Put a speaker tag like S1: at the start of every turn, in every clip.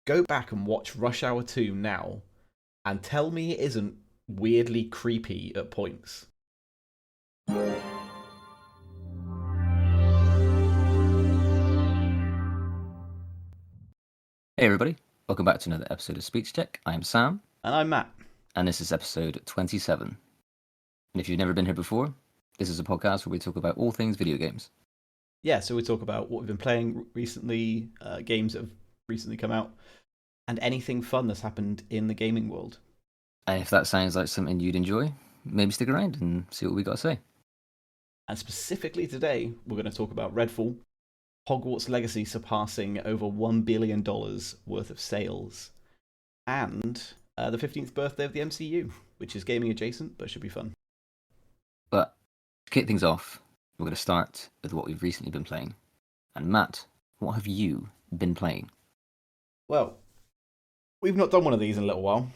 S1: Go back and watch Rush Hour 2 now and tell me it isn't weirdly creepy at points.
S2: Hey everybody, welcome back to another episode of Speech Check. I'm Sam,
S1: And I'm Matt.
S2: and this is episode 27. And if you've never been here before, this is a podcast where we talk about all things video games.
S1: Yeah, so we talk about what we've been playing recently, games that have recently come out, and anything fun that's happened in the gaming world.
S2: And if that sounds like something you'd enjoy, maybe stick around and see what we got to say.
S1: And specifically today, we're going to talk about Redfall, Hogwarts Legacy surpassing over $1 billion worth of sales, and the 15th birthday of the MCU, which is gaming adjacent, but should be fun.
S2: But to kick things off, we're going to start with what we've recently been playing. And Matt, what have you been playing?
S1: Well, we've not done one of these in a little while.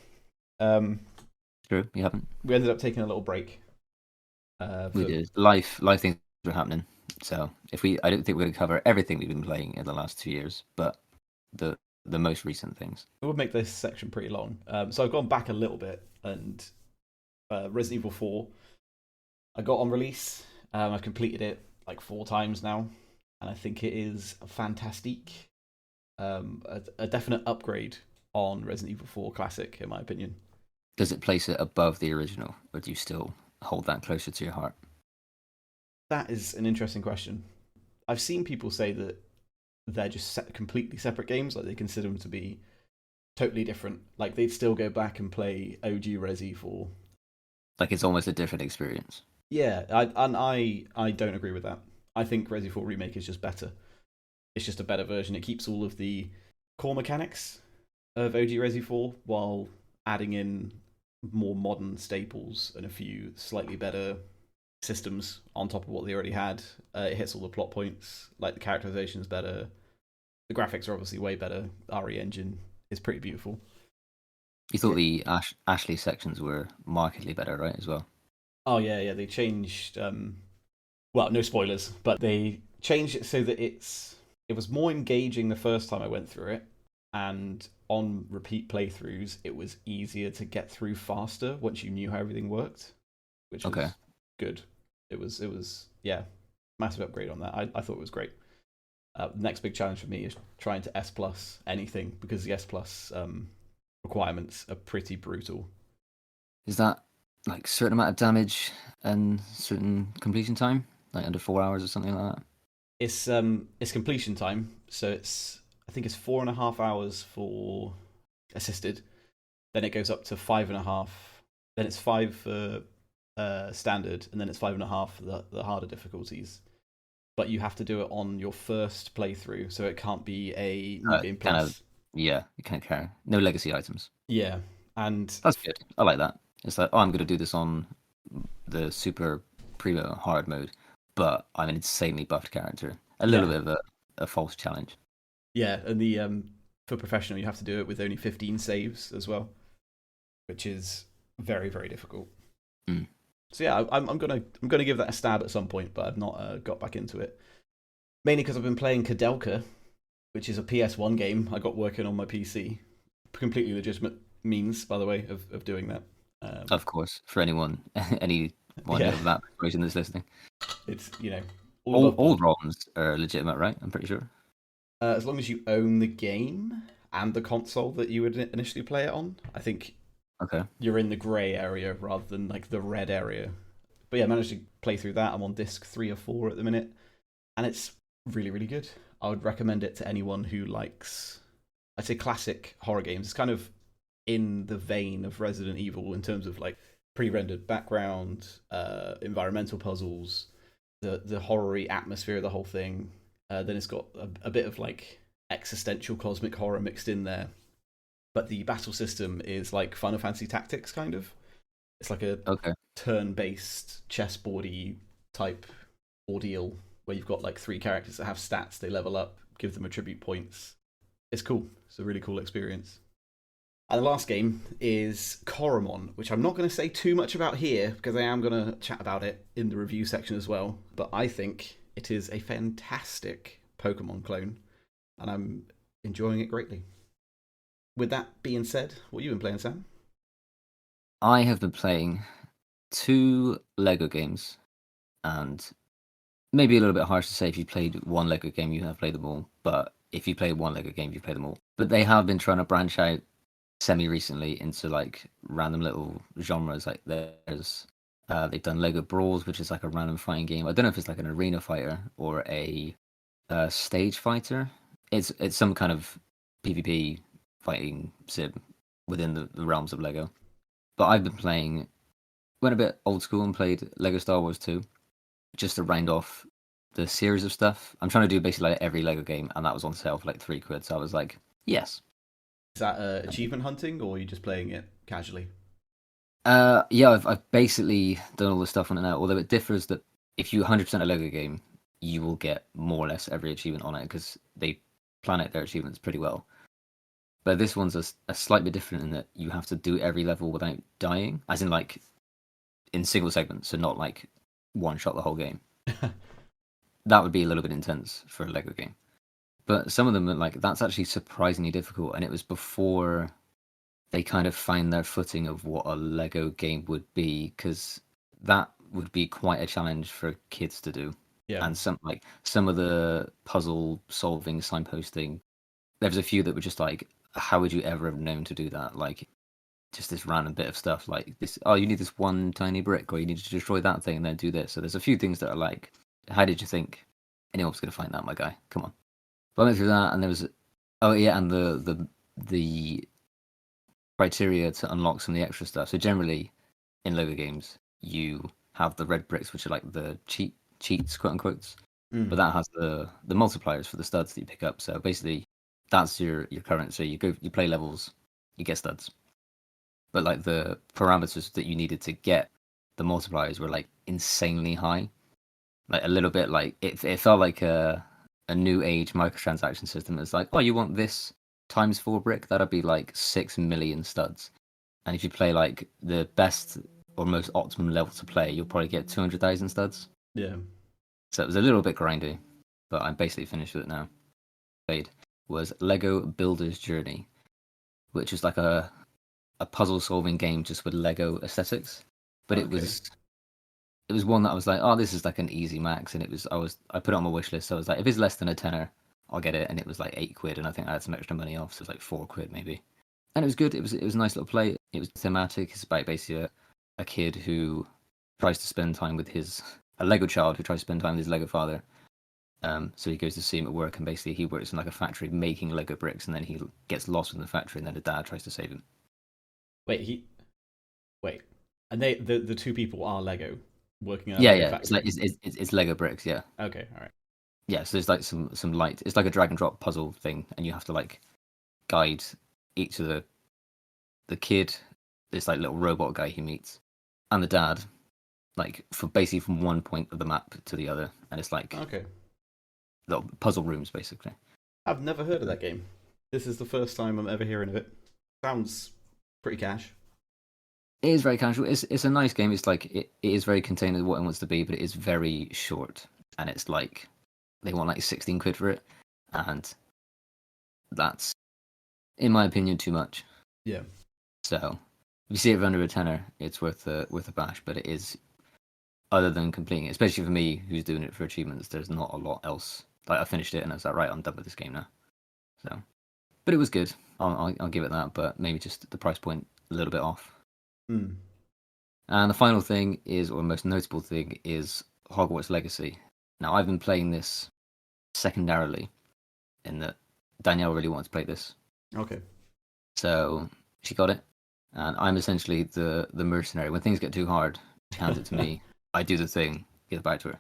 S2: True, you haven't?
S1: We ended up taking a little break.
S2: We did. Life things were happening. So I don't think we're going to cover everything we've been playing in the last 2 years, but the most recent things.
S1: It would make this section pretty long. So I've gone back a little bit, and Resident Evil 4, I got on release. I've completed it like 4 times now, and I think it is fantastic. A definite upgrade on Resident Evil 4 Classic, in my opinion.
S2: Does it place it above the original, or do you still hold that closer to your heart?
S1: That is an interesting question. I've seen people say that they're just completely separate games, like they consider them to be totally different. Like they'd still go back and play OG Resi 4.
S2: Like it's almost a different experience.
S1: Yeah, I don't agree with that. I think Resi 4 Remake is just better. It's just a better version. It keeps all of the core mechanics of OG Resi 4 while adding in more modern staples and a few slightly better systems on top of what they already had. It hits all the plot points. Like the characterization is better. The graphics are obviously way better. RE engine is pretty beautiful.
S2: You thought the Ashley sections were markedly better, right, as well?
S1: Oh yeah, they changed. Well, no spoilers, but they changed it so that it was more engaging the first time I went through it, and on repeat playthroughs, it was easier to get through faster once you knew how everything worked, which was good. It was massive upgrade on that. I thought it was great. Next big challenge for me is trying to S+ anything, because the S+ requirements are pretty brutal.
S2: Is that like certain amount of damage and certain completion time, like under 4 hours or something like that?
S1: It's completion time, so I think it's 4.5 hours for assisted. Then it goes up to 5.5. Then it's 5 for standard, and then it's 5.5 for the harder difficulties. But you have to do it on your first playthrough, so it can't be a New Game Plus.
S2: Yeah, you can't carry no legacy items.
S1: Yeah, and
S2: that's good. I like that. It's like, I'm going to do this on the super primo hard mode, but I'm an insanely buffed character. A little bit of a false challenge.
S1: Yeah, and the for professional, you have to do it with only 15 saves as well, which is very, very difficult.
S2: Mm.
S1: So yeah, I'm gonna give that a stab at some point, but I've not got back into it. Mainly because I've been playing Koudelka, which is a PS1 game I got working on my PC. Completely legitimate means, by the way, of doing that.
S2: Of course, for anyone of that person that's listening.
S1: It's,
S2: all ROMs are legitimate, right? I'm pretty sure.
S1: As long as you own the game and the console that you would initially play it on, I think you're in the grey area rather than like the red area. But yeah, I managed to play through that. I'm on disc 3 or 4 at the minute, and it's really, really good. I would recommend it to anyone who likes, I'd say, classic horror games. It's kind of in the vein of Resident Evil in terms of like pre-rendered background, environmental puzzles, the horror-y atmosphere of the whole thing. Then it's got a bit of like existential cosmic horror mixed in there. But the battle system is like Final Fantasy Tactics, kind of. It's like a turn-based chessboardy type ordeal where you've got like 3 characters that have stats. They level up, give them attribute points. It's cool. It's a really cool experience. And the last game is Coromon, which I'm not going to say too much about here because I am going to chat about it in the review section as well. But I think it is a fantastic Pokemon clone, and I'm enjoying it greatly. with that being said, what have you been playing, Sam?
S2: I have been playing 2 Lego games, and maybe a little bit harsh to say if you played one Lego game, you have played them all. But if you played one Lego game, you've played them all. But they have been trying to branch out semi-recently into like random little genres. Like they've done Lego Brawls, which is like a random fighting game. I don't know if it's like an arena fighter or a stage fighter. It's some kind of PvP fighting sim within the realms of Lego. But I've been playing, went a bit old school and played Lego Star Wars 2, just to round off the series of stuff. I'm trying to do basically like every Lego game, and that was on sale for like £3. So I was like, yes.
S1: Is that achievement hunting, or are you just playing it casually?
S2: Yeah, I've basically done all the stuff on it now. Although it differs that if you 100% a Lego game, you will get more or less every achievement on it because they plan out their achievements pretty well. But this one's a slightly different in that you have to do every level without dying, as in like in single segments, so not like one shot the whole game. That would be a little bit intense for a Lego game. But some of them are like, that's actually surprisingly difficult, and it was before they kind of find their footing of what a Lego game would be, because that would be quite a challenge for kids to do.
S1: Yeah.
S2: And some of the puzzle solving, signposting, there was a few that were just like, how would you ever have known to do that? Like, just this random bit of stuff like this. Oh, you need this one tiny brick, or you need to destroy that thing and then do this. So there's a few things that are like, how did you think anyone was going to find that, my guy? Come on. But I went through that, and there was, oh yeah, and the criteria to unlock some of the extra stuff. So generally, in Lego games, you have the red bricks, which are like the cheats, quote unquote. But that has the multipliers for the studs that you pick up. So basically, that's your current. So you play levels, you get studs. But like the parameters that you needed to get the multipliers were like insanely high. Like a little bit like it felt like a new age microtransaction system. It's like, oh, you want this times 4 brick? That'd be like 6 million studs. And if you play like the best or most optimum level to play, you'll probably get 200,000 studs.
S1: Yeah.
S2: So it was a little bit grindy, but I'm basically finished with it now. Played was Lego Builder's Journey, which is like a puzzle solving game just with Lego aesthetics. But it was one that I was like, oh, this is like an easy max, and I put it on my wish list. So I was like, if it's less than a tenner, I'll get it. And it was like £8, and I think I had some extra money off, so it was like £4 maybe. And it was good. It was a nice little play. It was thematic. It's about basically a kid who tries to spend time with a Lego child who tries to spend time with his Lego father. So he goes to see him at work, and basically he works in like a factory making Lego bricks, and then he gets lost in the factory, and then the dad tries to save him.
S1: Wait, and the two people are Lego working on
S2: yeah.
S1: factory.
S2: It's Lego bricks, yeah.
S1: Okay, all right.
S2: Yeah, so there's like some light. It's like a drag and drop puzzle thing, and you have to like guide each of the kid, this like little robot guy he meets, and the dad, like basically from one point of the map to the other, and it's like little puzzle rooms basically.
S1: I've never heard of that game. This is the first time I'm ever hearing of it. Sounds pretty cash.
S2: It is very casual. It's a nice game. It's like it is very contained with what it wants to be, but it is very short, and it's like they want like £16 for it, and that's, in my opinion, too much.
S1: Yeah.
S2: So if you see it for under a tenner, it's worth a bash. But it is, other than completing it, especially for me who's doing it for achievements, there's not a lot else. Like I finished it and I was like, right, I'm done with this game now. So, but it was good. I'll give it that. But maybe just the price point a little bit off.
S1: Mm.
S2: And the final thing is, or most notable thing, is Hogwarts Legacy. Now, I've been playing this secondarily, in that Danielle really wanted to play this.
S1: Okay.
S2: So she got it, and I'm essentially the mercenary. When things get too hard, she hands it to me. I do the thing, give it back to her.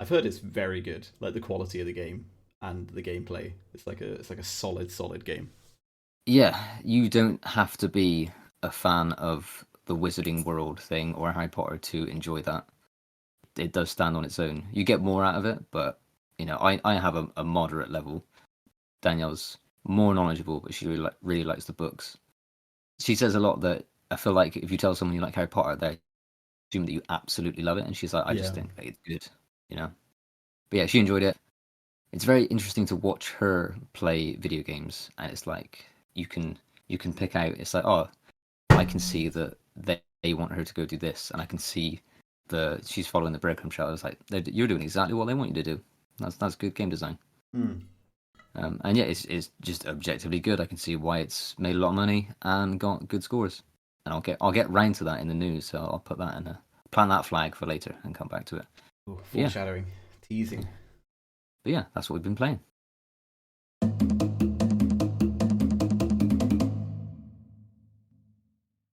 S1: I've heard it's very good, like the quality of the game and the gameplay. It's like a solid game.
S2: Yeah, you don't have to be a fan of the Wizarding World thing or Harry Potter to enjoy that. It does stand on its own. You get more out of it, but you know, I have a moderate level. Danielle's more knowledgeable, but she really likes the books. She says a lot that I feel like if you tell someone you like Harry Potter, they assume that you absolutely love it, and she's like, I just think that it's good, you know. But yeah, she enjoyed it. It's very interesting to watch her play video games, and it's like you can you can pick out. It's like, oh, I can see that they want her to go do this, and I can see she's following the breadcrumb trail. It's like you're doing exactly what they want you to do. That's good game design. And yeah, it's just objectively good. I can see why it's made a lot of money and got good scores. And I'll get round to that in the news. So I'll put that plant that flag for later and come back to it.
S1: Ooh, foreshadowing, teasing.
S2: But yeah, that's what we've been playing.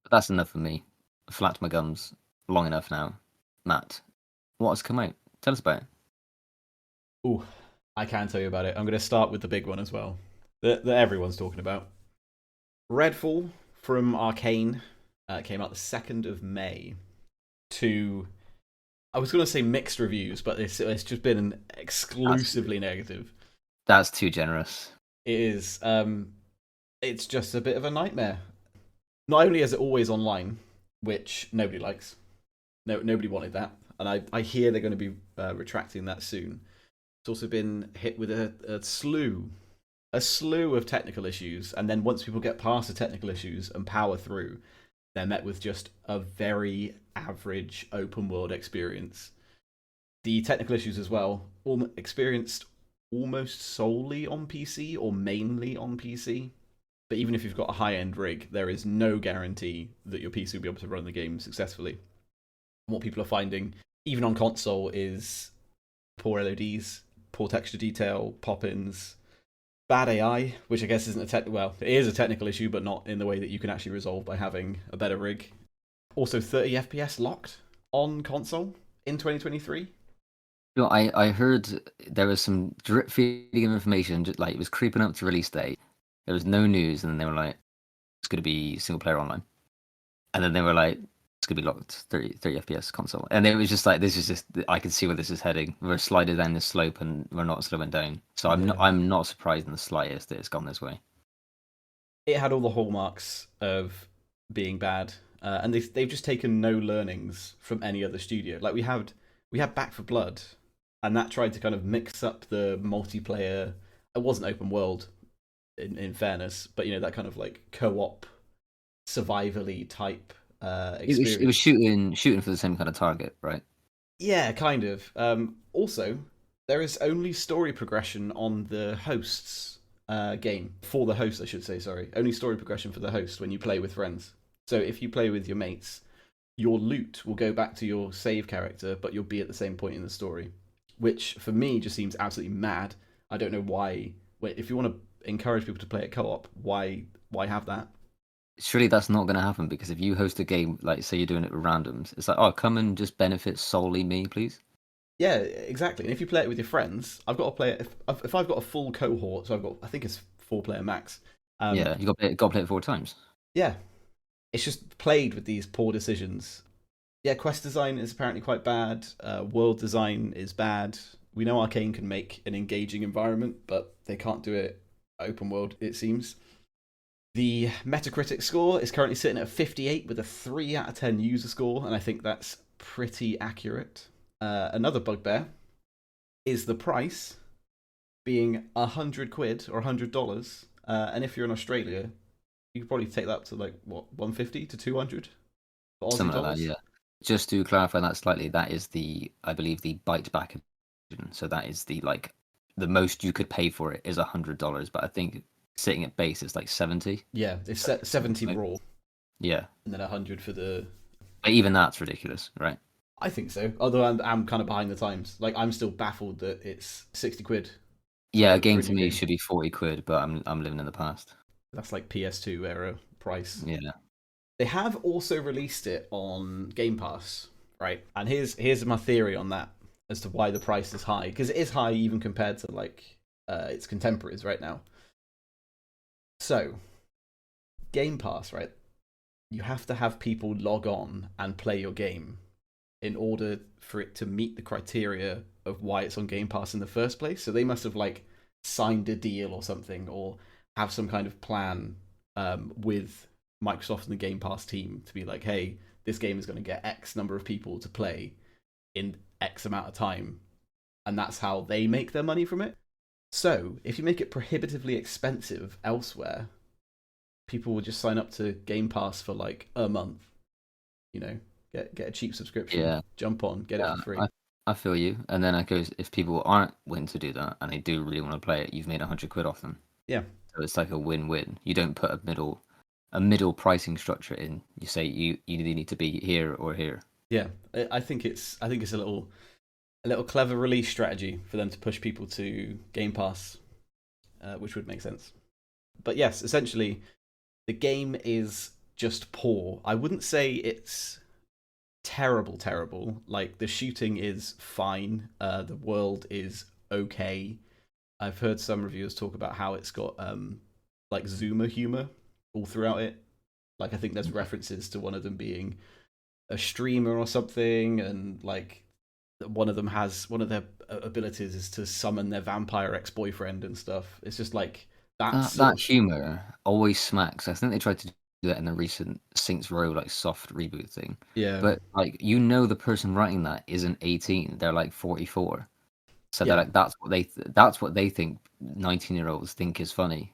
S2: But that's enough for me. I've flapped my gums long enough now. Matt, what has come out? Tell us about it.
S1: Ooh, I can tell you about it. I'm going to start with the big one as well, that everyone's talking about. Redfall from Arcane came out the 2nd of May to, I was going to say mixed reviews, but it's just been exclusively negative.
S2: That's too generous.
S1: It is. It's just a bit of a nightmare. Not only is it always online, which nobody likes. Nobody wanted that. And I hear they're going to be retracting that soon. It's also been hit with a slew of technical issues. And then once people get past the technical issues and power through, they're met with just a very average open world experience. The technical issues as well, experienced almost solely on PC or mainly on PC. But even if you've got a high-end rig, there is no guarantee that your PC will be able to run the game successfully. And what people are finding, even on console, is poor LODs, poor texture detail, pop-ins, bad AI, which I guess isn't it is a technical issue, but not in the way that you can actually resolve by having a better rig. Also, 30 FPS locked on console in 2023.
S2: I heard there was some drip feeding of information, just like it was creeping up to release date. There was no news, and then they were like, it's going to be single player online. And then they were like, it's going to be locked 30 FPS console. And it was just like, this is just, I can see where this is heading. We're sliding down this slope and we're not slowing down. So I'm not surprised in the slightest that it's gone this way.
S1: It had all the hallmarks of being bad. And they've just taken no learnings from any other studio. Like we had Back 4 Blood, and that tried to kind of mix up the multiplayer. It wasn't open world, in fairness, but that kind of like co-op, survival-y type experience.
S2: It was shooting for the same kind of target, right?
S1: Yeah, kind of. Also, there is only story progression on the host's game. For the host, I should say, sorry. Only story progression for the host when you play with friends. So if you play with your mates, your loot will go back to your save character, but you'll be at the same point in the story. Which, for me, just seems absolutely mad. I don't know why. If you want to encourage people to play it co-op, why have that?
S2: Surely that's not going to happen, because if you host a game, like say you're doing it with randoms, it's like, oh, come and just benefit solely me, please.
S1: Yeah, exactly. And if you play it with your friends, I've got to play it. If I've got a full cohort, so I think it's 4-player max.
S2: Yeah, you got to play it 4 times.
S1: Yeah, it's just played with these poor decisions. Yeah, quest design is apparently quite bad. World design is bad. We know Arcane can make an engaging environment, but they can't do it open world, it seems. The Metacritic score is currently sitting at 58 with a 3 out of 10 user score, and I think that's pretty accurate. Another bugbear is the price being £100 or $100, and if you're in Australia, you could probably take that up to like what, 150 to 200 for Aussie
S2: Something
S1: dollars.
S2: like that, yeah. Just to clarify that slightly, that is I believe the bite back edition. So that is the most you could pay for it is $100, but I think sitting at base is like 70.
S1: Yeah, it's 70 raw.
S2: Yeah,
S1: and then 100 for the.
S2: But even that's ridiculous, right?
S1: I think so. Although I'm kind of behind the times. Like I'm still baffled that it's £60.
S2: Yeah, a game to me should be £40, but I'm living in the past.
S1: That's like PS2 era price.
S2: Yeah.
S1: They have also released it on Game Pass, right? And here's my theory on that as to why the price is high, because it is high even compared to like its contemporaries right now. So, Game Pass, right? You have to have people log on and play your game in order for it to meet the criteria of why it's on Game Pass in the first place. So they must have like signed a deal or something, or have some kind of plan with Microsoft and the Game Pass team to be like, hey, this game is going to get X number of people to play in X amount of time, and that's how they make their money from it. So if you make it prohibitively expensive elsewhere, people will just sign up to Game Pass for like a month. You know, get a cheap subscription, jump on, get it for free.
S2: I feel you. And then I goes, if people aren't willing to do that and they do really want to play it, you've made £100 off them.
S1: Yeah.
S2: So it's like a win-win. You don't put a middle pricing structure in. You say you either need to be here or here.
S1: Yeah, I think it's a little clever release strategy for them to push people to Game Pass, which would make sense. But yes, essentially, the game is just poor. I wouldn't say it's terrible. Like, the shooting is fine. The world is okay. I've heard some reviewers talk about how it's got like Zoomer humor all throughout it. Like, I think there's references to one of them being a streamer or something, and like one of their abilities is to summon their vampire ex-boyfriend and stuff. It's just like
S2: that humor always smacks. I think they tried to do that in the recent Saints Row like soft reboot thing.
S1: Yeah,
S2: but like, the person writing that isn't 18; they're like 44. So they're like, that's what they think 19-year-olds think is funny,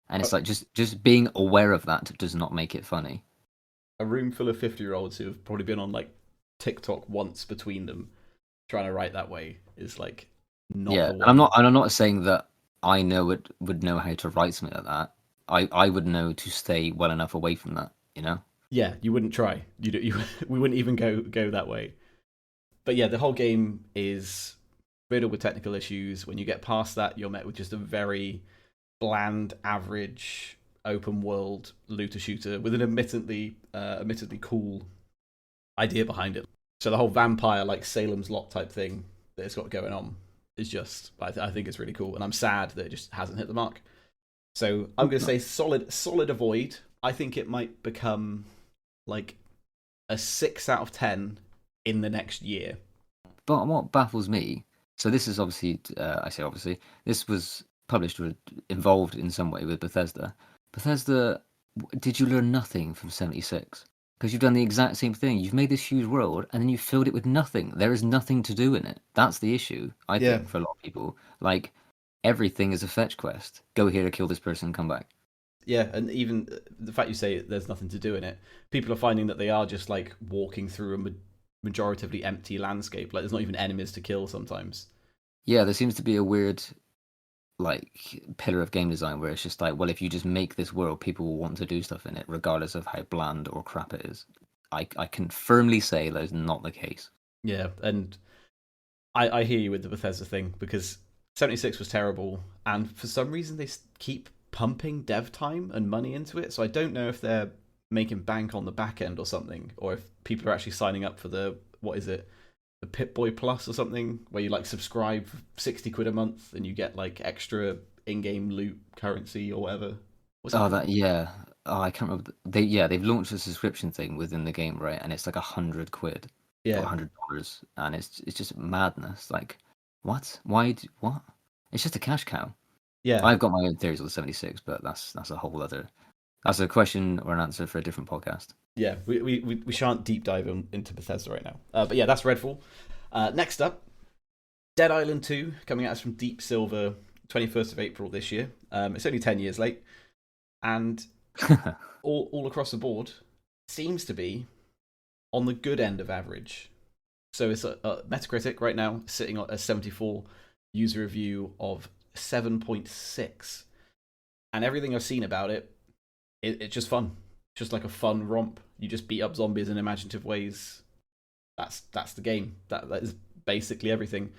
S2: and it's like just being aware of that does not make it funny.
S1: A room full of 50-year-olds who have probably been on like TikTok once between them, trying to write that way is like not.
S2: Yeah, and I'm not saying that I would know how to write something like that. I would know to stay well enough away from that, you know.
S1: Yeah, you wouldn't try. We wouldn't even go that way. But yeah, the whole game is riddled with technical issues. When you get past that, you're met with just a very bland, average open world looter shooter with an admittedly cool idea behind it. So the whole vampire, like Salem's Lot type thing that it's got going on is just, I think it's really cool, and I'm sad that it just hasn't hit the mark. So I'm going to say solid avoid. I think it might become like a 6 out of 10 in the next year.
S2: But what baffles me, so this is obviously, this was published or involved in some way with Bethesda. Bethesda, did you learn nothing from 76? Because you've done the exact same thing. You've made this huge world, and then you filled it with nothing. There is nothing to do in it. That's the issue, I think, for a lot of people. Like, everything is a fetch quest. Go here to kill this person, come back.
S1: Yeah, and even the fact you say there's nothing to do in it, people are finding that they are just like walking through a majoritively empty landscape. Like, there's not even enemies to kill sometimes. Yeah,
S2: there seems to be a weird like pillar of game design where it's just like, well, if you just make this world, people will want to do stuff in it regardless of how bland or crap it is. I can firmly say that is not the case.
S1: Yeah, and I hear you with the Bethesda thing, because 76 was terrible, and for some reason they keep pumping dev time and money into it, so I don't know if they're making bank on the back end or something, or if people are actually signing up for the Pip-Boy Plus or something, where you like subscribe for £60 a month and you get like extra in-game loot currency or whatever.
S2: I can't remember. They've launched a subscription thing within the game, right? And it's like £100.
S1: Yeah,
S2: $100, and it's just madness. Like, what? Why? What? It's just a cash cow.
S1: Yeah,
S2: I've got my own theories on the 76, but that's a whole other. That's a question or an answer for a different podcast.
S1: Yeah, we shan't deep dive into Bethesda right now. But yeah, that's Redfall. Next up, Dead Island 2, coming at us from Deep Silver, 21st of April this year. It's only 10 years late, and all across the board seems to be on the good end of average. So it's a Metacritic right now sitting at a 74, user review of 7.6, and everything I've seen about it's just fun. Just like a fun romp. You just beat up zombies in imaginative ways. That's the game. That is basically everything.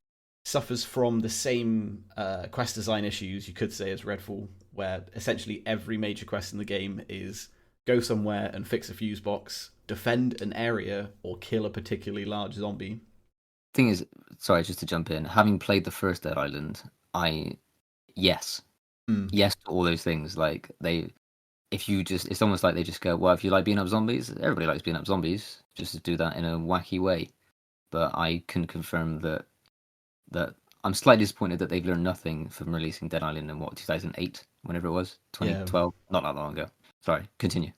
S1: Suffers from the same quest design issues, you could say, as Redfall, where essentially every major quest in the game is go somewhere and fix a fuse box, defend an area, or kill a particularly large zombie.
S2: Thing is, sorry, just to jump in, having played the first Dead Island, yes to all those things. Like, it's almost like they just go, well, if you like beating up zombies, everybody likes beating up zombies, just to do that in a wacky way. But I can confirm that I'm slightly disappointed that they've learned nothing from releasing Dead Island in 2008, whenever it was, 2012, not that long ago. Sorry, continue.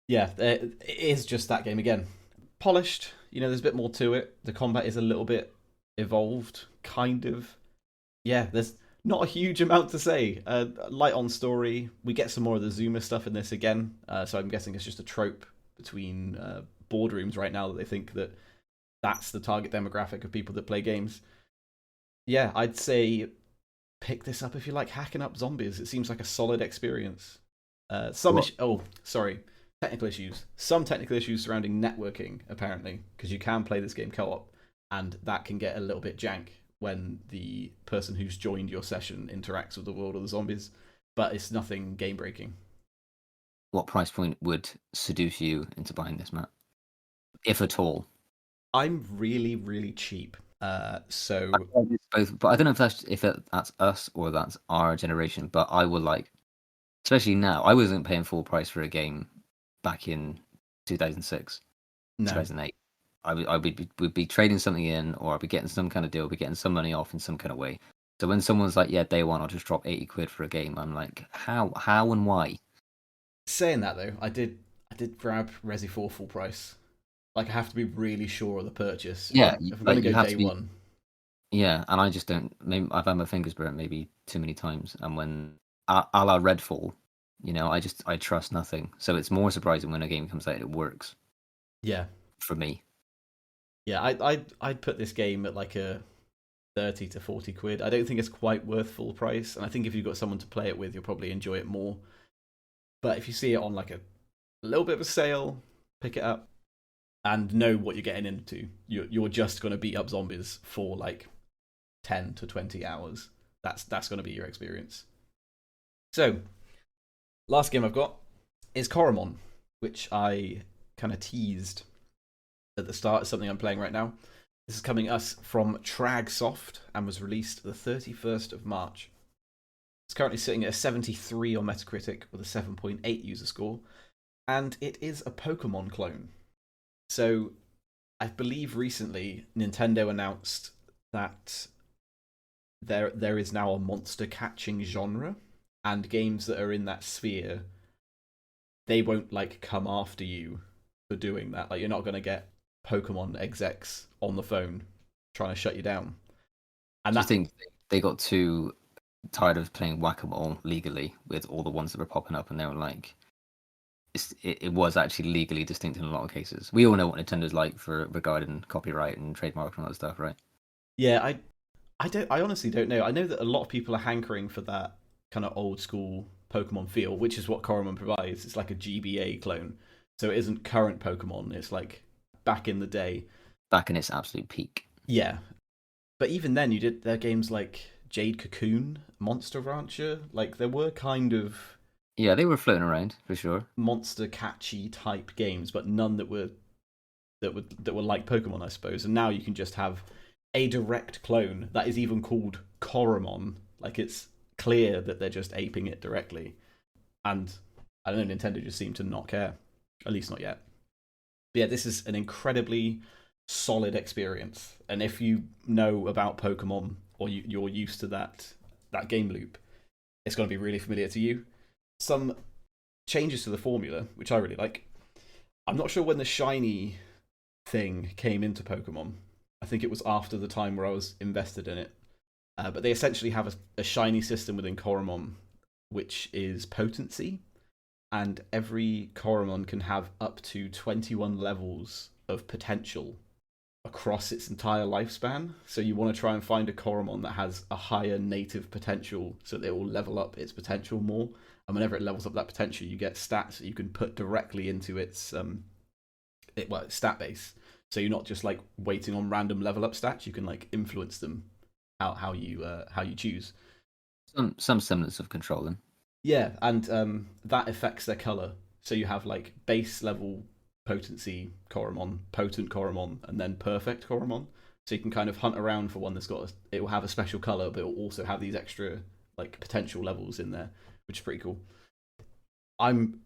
S1: Yeah, it is just that game again. Polished, there's a bit more to it. The combat is a little bit evolved, kind of. Yeah, there's Not a huge amount to say. Light on story. We get some more of the Zoomer stuff in this again. So I'm guessing it's just a trope between boardrooms right now that they think that that's the target demographic of people that play games. Yeah, I'd say pick this up if you like hacking up zombies. It seems like a solid experience. Technical issues. Some technical issues surrounding networking, apparently, because you can play this game co-op, and that can get a little bit jank when the person who's joined your session interacts with the world of the zombies, but it's nothing game-breaking.
S2: What price point would seduce you into buying this, Matt? If at all.
S1: I'm really, really cheap. So
S2: both, but I don't know if that's us or that's our generation, but I would like, especially now, I wasn't paying full price for a game back in 2006, 2008. I would be trading something in, or I'd be getting some kind of deal, be getting some money off in some kind of way. So when someone's like, yeah, day one, I'll just drop 80 quid for a game, I'm like, how and why?
S1: Saying that though, I did grab RE4 full price. Like, I have to be really sure of the purchase.
S2: Yeah,
S1: if I'm going to go day one.
S2: Yeah, and I just don't. Maybe I've had my fingers burnt maybe too many times, and when a la Redfall, I trust nothing. So it's more surprising when a game comes out and it works.
S1: Yeah,
S2: for me.
S1: Yeah, I'd put this game at like a 30 to 40 quid. I don't think it's quite worth full price, and I think if you've got someone to play it with, you'll probably enjoy it more. But if you see it on like a little bit of a sale, pick it up and know what you're getting into. You're just going to beat up zombies for like 10 to 20 hours. That's going to be your experience. So, last game I've got is Coromon, which I kind of teased at the start. It's something I'm playing right now. This is coming us from Tragsoft and was released the 31st of March. It's currently sitting at a 73 on Metacritic with a 7.8 user score, and it is a Pokemon clone. So, I believe recently Nintendo announced that there is now a monster catching genre, and games that are in that sphere, they won't like come after you for doing that. Like, you're not going to get Pokemon execs on the phone trying to shut you down. And
S2: I think they got too tired of playing whack-a-mole legally with all the ones that were popping up, and they were like, it was actually legally distinct in a lot of cases. We all know what Nintendo's like regarding copyright and trademark and all that stuff, right?
S1: Yeah, I honestly don't know. I know that a lot of people are hankering for that kind of old school Pokemon feel, which is what Coromon provides. It's like a GBA clone. So it isn't current Pokemon, it's like back in the day.
S2: Back in its absolute peak.
S1: Yeah. But even then, there are games like Jade Cocoon, Monster Rancher. Like, there were kind of...
S2: Yeah, they were floating around, for sure.
S1: Monster catchy type games, but none that were like Pokemon, I suppose. And now you can just have a direct clone that is even called Coromon. Like, it's clear that they're just aping it directly. And I don't know, Nintendo just seem to not care. At least not yet. But yeah, this is an incredibly solid experience. And if you know about Pokemon, or you're used to that game loop, it's going to be really familiar to you. Some changes to the formula, which I really like. I'm not sure when the shiny thing came into Pokemon. I think it was after the time where I was invested in it. But they essentially have a shiny system within Coromon, which is potency. And every Coromon can have up to 21 levels of potential across its entire lifespan. So you want to try and find a Coromon that has a higher native potential so that it will level up its potential more. And whenever it levels up that potential, you get stats that you can put directly into its stat base. So you're not just like waiting on random level up stats. You can like influence them how you choose.
S2: Some semblance of control then.
S1: Yeah, and that affects their color. So you have like base level potency Coromon, potent Coromon, and then perfect Coromon. So you can kind of hunt around for one that's it will have a special color, but it will also have these extra like potential levels in there, which is pretty cool. I'm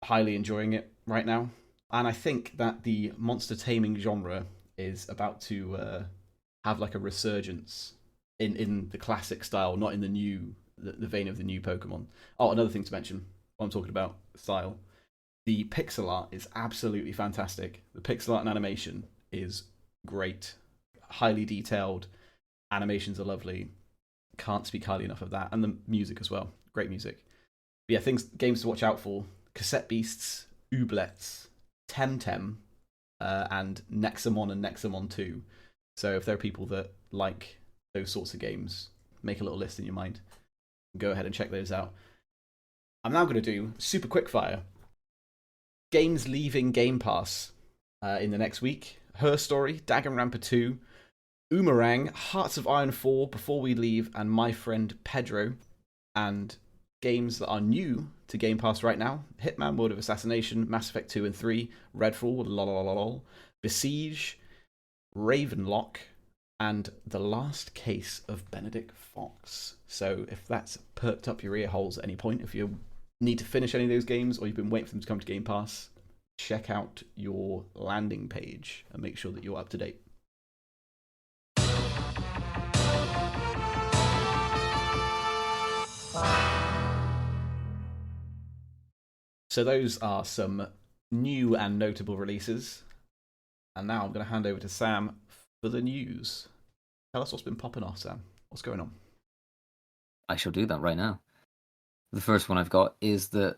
S1: highly enjoying it right now, and I think that the monster taming genre is about to have like a resurgence in the classic style, not in the vein of the new Pokemon. Oh, another thing to mention while I'm talking about style. The pixel art is absolutely fantastic. The pixel art and animation is great. Highly detailed. Animations are lovely. Can't speak highly enough of that, and the music as well. Great music. But yeah, games to watch out for: Cassette Beasts, Ooblets, Temtem, and Nexamon and Nexamon 2. So if there are people that like those sorts of games, make a little list in your mind. Go ahead and check those out. I'm now going to do super quickfire. Games leaving Game Pass in the next week: Her Story, Danganronpa 2, Boomerang, Hearts of Iron 4, Before We Leave, and My Friend Pedro. And games that are new to Game Pass right now: Hitman, World of Assassination, Mass Effect 2 and 3, Redfall, lol, Besiege, Ravenlock, and The Last Case of Benedict Fox. So if that's perked up your ear holes at any point, if you need to finish any of those games or you've been waiting for them to come to Game Pass, check out your landing page and make sure that you're up to date. So those are some new and notable releases. And now I'm going to hand over to Sam for the news. Tell us what's been popping off, Sam. What's going on?
S2: I shall do that right now. The first one I've got is the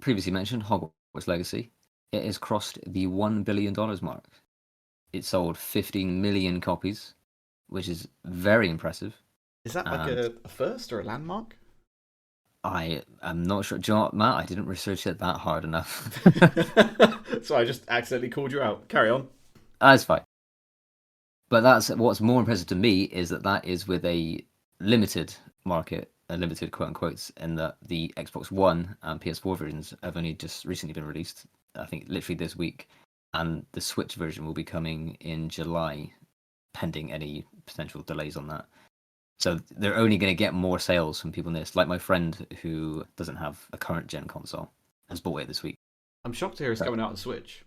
S2: previously mentioned Hogwarts Legacy. It has crossed the $1 billion mark. It sold 15 million copies, which is very impressive.
S1: Is that like a first or a landmark?
S2: I am not sure. Do you know what, Matt? I didn't research it that hard enough.
S1: So I just accidentally called you out. Carry on.
S2: That's fine. But that's what's more impressive to me is that is with a limited market, a limited quote unquotes, in that the Xbox One and PS4 versions have only just recently been released. I think literally this week, and the Switch version will be coming in July, pending any potential delays on that. So they're only going to get more sales from people in this. Like my friend who doesn't have a current gen console has bought it this week.
S1: I'm shocked to hear it's coming out on Switch.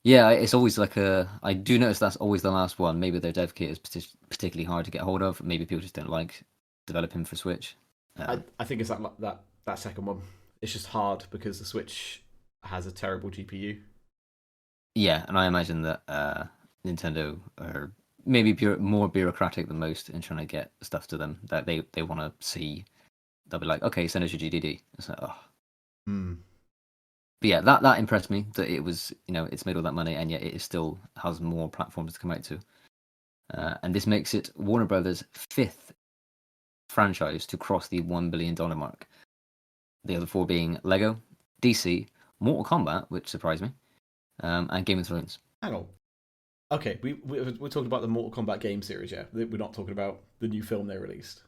S2: Yeah, it's always like I do notice that's always the last one. Maybe their dev kit is particularly hard to get hold of. Maybe people just don't like developing for Switch.
S1: I think it's that second one. It's just hard because the Switch has a terrible GPU.
S2: Yeah, and I imagine that Nintendo are maybe more bureaucratic than most in trying to get stuff to them that they want to see. They'll be like, okay, send us your GDD. It's like, oh. But yeah, that impressed me, that it was, it's made all that money and yet it still has more platforms to come out to. And this makes it Warner Brothers' 5th franchise to cross the $1 billion mark. The other 4 being Lego, DC, Mortal Kombat, which surprised me, and Game of Thrones.
S1: Hang on. Okay, we're talking about the Mortal Kombat game series, yeah? We're not talking about the new film they released.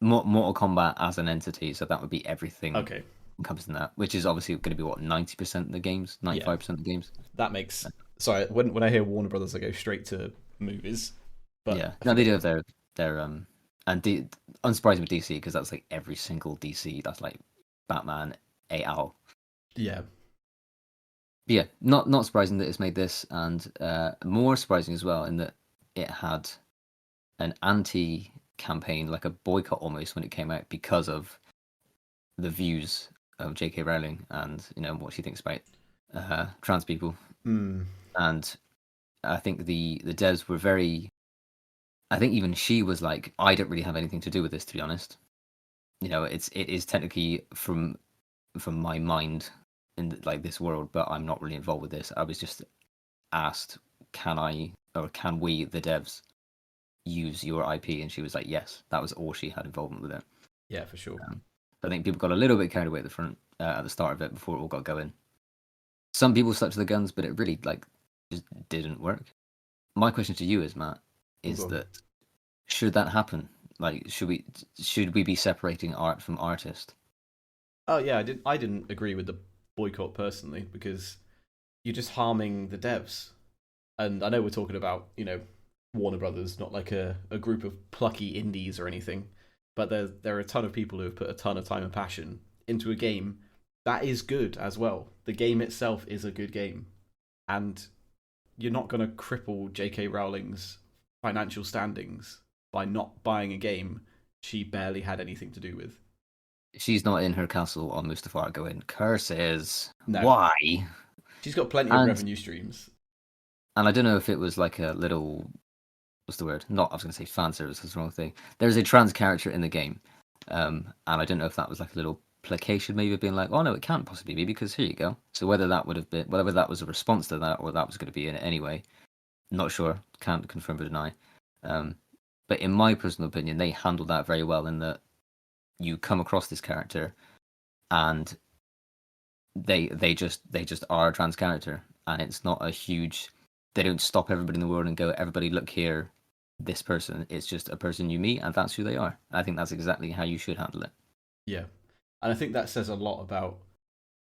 S2: Mortal Kombat as an entity, so that would be everything.
S1: Okay.
S2: Encompassing that, which is obviously going to be 90% of the games, 95% of the games.
S1: That makes sorry. When I hear Warner Brothers, I go straight to movies. But
S2: yeah, no, they do have their unsurprising with DC because that's like every single DC. That's like Batman, AL.
S1: Yeah.
S2: But yeah, not surprising that it's made this, and more surprising as well in that it had an anti-campaign, like a boycott almost, when it came out because of the views of J.K. Rowling and what she thinks about trans people. And I think the devs were very. I think even she was like, I don't really have anything to do with this, to be honest. It is technically from my mind in like this world, but I'm not really involved with this. I was just asked, can we, the devs, use your IP? And she was like, yes. That was all she had involvement with it.
S1: Yeah, for sure.
S2: I think people got a little bit carried away at the front at the start of it before it all got going. Some people stuck to the guns, but it really just didn't work. My question to you is, Matt, that should that happen? Like, should we be separating art from artist?
S1: Oh yeah, I didn't agree with the boycott personally because you're just harming the devs. And I know we're talking about Warner Brothers, not like a group of plucky indies or anything. But there are a ton of people who have put a ton of time and passion into a game that is good as well. The game itself is a good game. And you're not going to cripple J.K. Rowling's financial standings by not buying a game she barely had anything to do with.
S2: She's not in her castle on Mustafar going, curses.
S1: No.
S2: Why?
S1: She's got plenty of revenue streams.
S2: And I don't know if it was like a little what's the word? Not, I was going to say fan service, that's the wrong thing. There's a trans character in the game. And I don't know if that was like a little placation, maybe being like, oh no, it can't possibly be because here you go. So whether that would have been, whether that was a response to that or that was going to be in it anyway, not sure. Can't confirm or deny. But in my personal opinion, they handled that very well in that you come across this character and they just are a trans character, and it's not a huge. They don't stop everybody in the world and go, everybody look here, this person. It's just a person you meet, and that's who they are. I think that's exactly how you should handle it.
S1: Yeah, and I think that says a lot about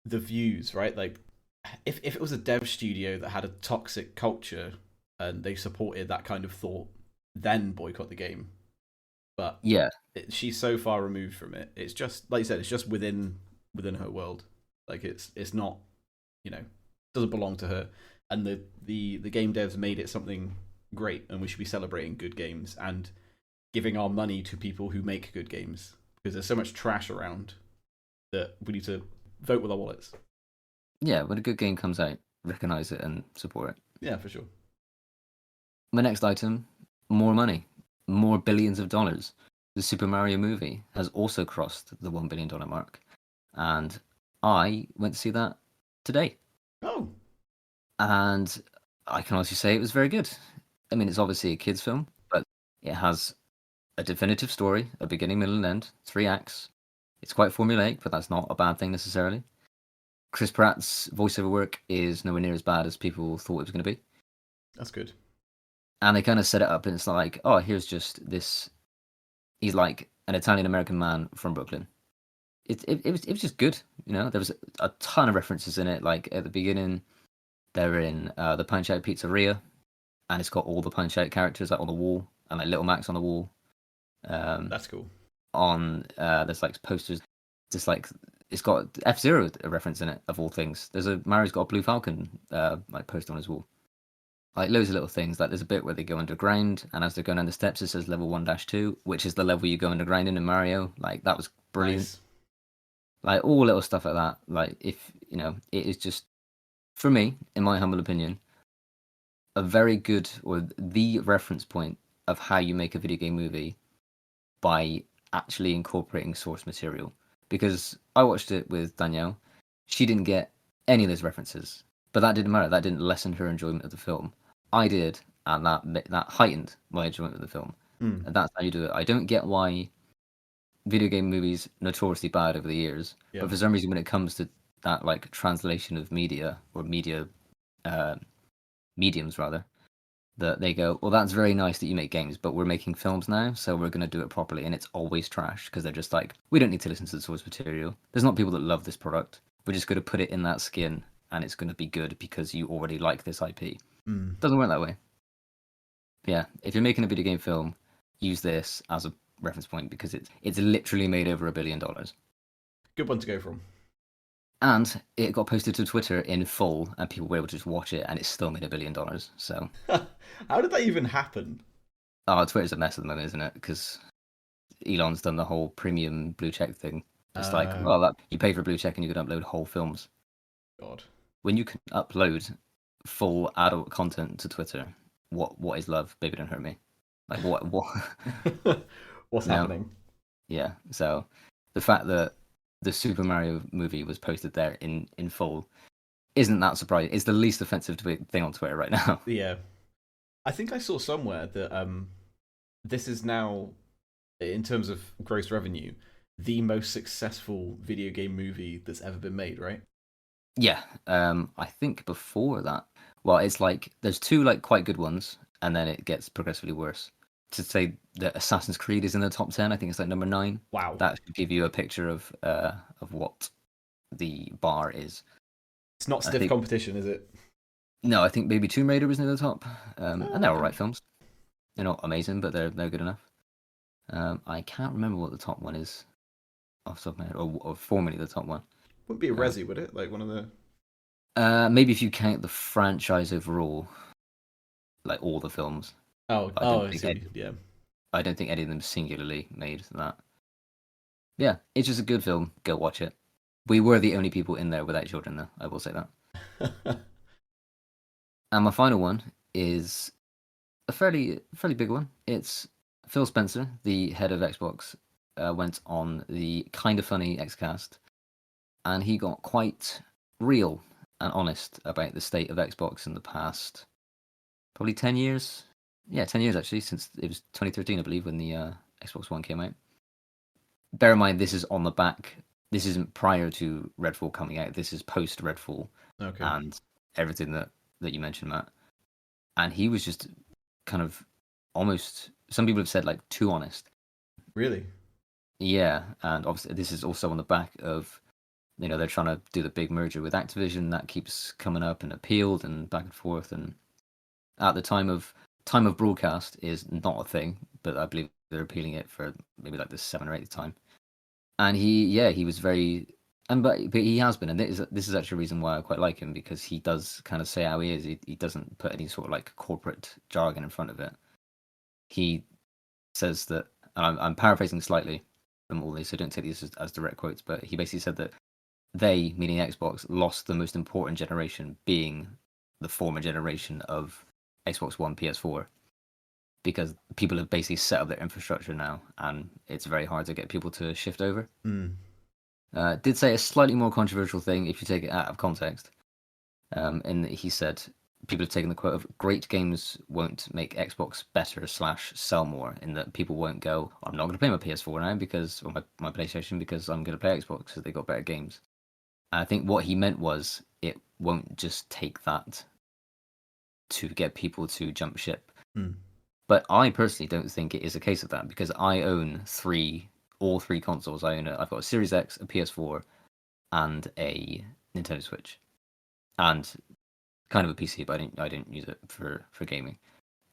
S1: the views, right? Like, if it was a dev studio that had a toxic culture and they supported that kind of thought, then boycott the game. But
S2: yeah,
S1: she's so far removed from it. It's just like you said. It's just within her world. Like it's not, doesn't belong to her. And the game devs made it something great, and we should be celebrating good games and giving our money to people who make good games, because there's so much trash around that we need to vote with our wallets.
S2: Yeah, when a good game comes out, recognize it and support it.
S1: Yeah, for sure.
S2: My next item, more money, more billions of dollars. The Super Mario movie has also crossed the $1 billion mark, and I went to see that today.
S1: Oh.
S2: And I can honestly say it was very good. I mean, it's obviously a kid's film, but it has a definitive story, a beginning, middle, and end, 3 acts. It's quite formulaic, but that's not a bad thing necessarily. Chris Pratt's voiceover work is nowhere near as bad as people thought it was going to be.
S1: That's good.
S2: And they kind of set it up, and it's not like, oh, here's just this. He's like an Italian-American man from Brooklyn. It was just good, There was a ton of references in it. Like at the beginning, they're in the Punch Out Pizzeria, and it's got all the Punch Out characters like on the wall, and like Little Max on the wall.
S1: That's cool.
S2: On there's like posters, just like it's got F-Zero a reference in it of all things. Mario's got a Blue Falcon like poster on his wall. Like loads of little things. Like there's a bit where they go underground, and as they're going down the steps, it says level 1-2, which is the level you go underground in Mario. Like that was brilliant.
S1: Nice.
S2: Like all little stuff like that. Like if it is just, for me, in my humble opinion, a very good, or the reference point of how you make a video game movie by actually incorporating source material. Because I watched it with Danielle, she didn't get any of those references, but that didn't matter. That didn't lessen her enjoyment of the film. I did, and that heightened my enjoyment of the film. And that's how you do it. I don't get why video game movies notoriously bad over the years, but for some reason when it comes to that like translation of media or media mediums rather, that they go, well, that's very nice that you make games, but we're making films now, so we're going to do it properly, and it's always trash because they're just like, we don't need to listen to the source material. There's not people that love this product. We're just going to put it in that skin, and it's going to be good because you already like this IP. Doesn't work that way. Yeah, if you're making a video game film, use this as a reference point because it's literally made over $1 billion.
S1: Good one to go from.
S2: And it got posted to Twitter in full, and people were able to just watch it, and it still made $1 billion. So,
S1: how did that even happen?
S2: Oh, Twitter's a mess at the moment, isn't it? Because Elon's done the whole premium blue check thing. It's like, well, you pay for a blue check and you can upload whole films.
S1: God,
S2: when you can upload full adult content to Twitter, what is love? Baby, don't hurt me. Like what?
S1: What's happening?
S2: Yeah. So the fact that the Super Mario movie was posted there in full isn't that surprising. It's the least offensive thing on Twitter right now.
S1: Yeah. I think I saw somewhere that this is now, in terms of gross revenue, the most successful video game movie that's ever been made, right?
S2: Yeah. I think before that, well, it's like there's 2 like quite good ones, and then it gets progressively worse. To say that Assassin's Creed is in the top 10, I think it's like number 9.
S1: Wow.
S2: That should give you a picture of what the bar is.
S1: It's not stiff competition, is it?
S2: No, I think maybe Tomb Raider was near the top. And they're alright films. They're not amazing, but they're good enough. I can't remember what the top one is off the top of my head, or formerly the top one.
S1: Wouldn't be a Resi, would it? Like one of the...
S2: maybe if you count the franchise overall, like all the films.
S1: I see. Yeah.
S2: I don't think any of them singularly made that. Yeah, it's just a good film. Go watch it. We were the only people in there without children, though. I will say that. And my final one is a fairly big one. It's Phil Spencer, the head of Xbox, went on the Kinda Funny XCast, and he got quite real and honest about the state of Xbox in the past probably 10 years. Yeah, 10 years actually, since it was 2013, I believe, when the Xbox One came out. Bear in mind, this is on the back. This isn't prior to Redfall coming out. This is post Redfall, and everything that you mentioned, Matt. And he was just kind of almost. Some people have said like too honest.
S1: Really?
S2: Yeah, and obviously this is also on the back of, they're trying to do the big merger with Activision. That keeps coming up and appealed and back and forth. And at the time of broadcast is not a thing, but I believe they're appealing it for maybe like the 7 or 8th time. And he was very, but he has been, and this is actually a reason why I quite like him, because he does kind of say how he is. He doesn't put any sort of like corporate jargon in front of it. He says that, and I'm paraphrasing slightly from all this, so don't take these as direct quotes, but he basically said that they, meaning Xbox, lost the most important generation, being the former generation of Xbox One, PS4, because people have basically set up their infrastructure now, and it's very hard to get people to shift over. Did say a slightly more controversial thing if you take it out of context, in that he said people have taken the quote of "great games won't make Xbox better / sell more," in that people won't go, "I'm not going to play my PS4 now because, or my PlayStation, because I'm going to play Xbox because they got better games." And I think what he meant was it won't just take that to get people to jump ship. But I personally don't think it is a case of that, because I own all three consoles. I've got a Series X, a PS4, and a Nintendo Switch, and kind of a PC, but I didn't use it for gaming.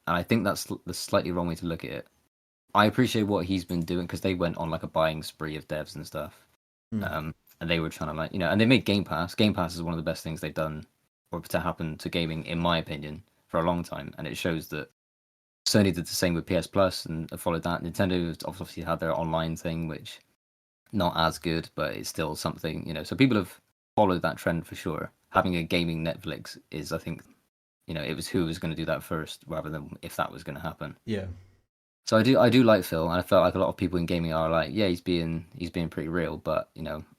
S2: And I think that's the slightly wrong way to look at it. I appreciate what he's been doing, because they went on like a buying spree of devs and stuff, and they were trying to and they made Game Pass. Game Pass is one of the best things they've done, or to happen to gaming, in my opinion, for a long time, and it shows that Sony did the same with PS Plus and followed that. Nintendo obviously had their online thing, which not as good, but it's still something, So people have followed that trend for sure. Having a gaming Netflix is, I think, it was who was going to do that first, rather than if that was going to happen.
S1: Yeah.
S2: So I do like Phil, and I felt like a lot of people in gaming are like, yeah, he's being pretty real, but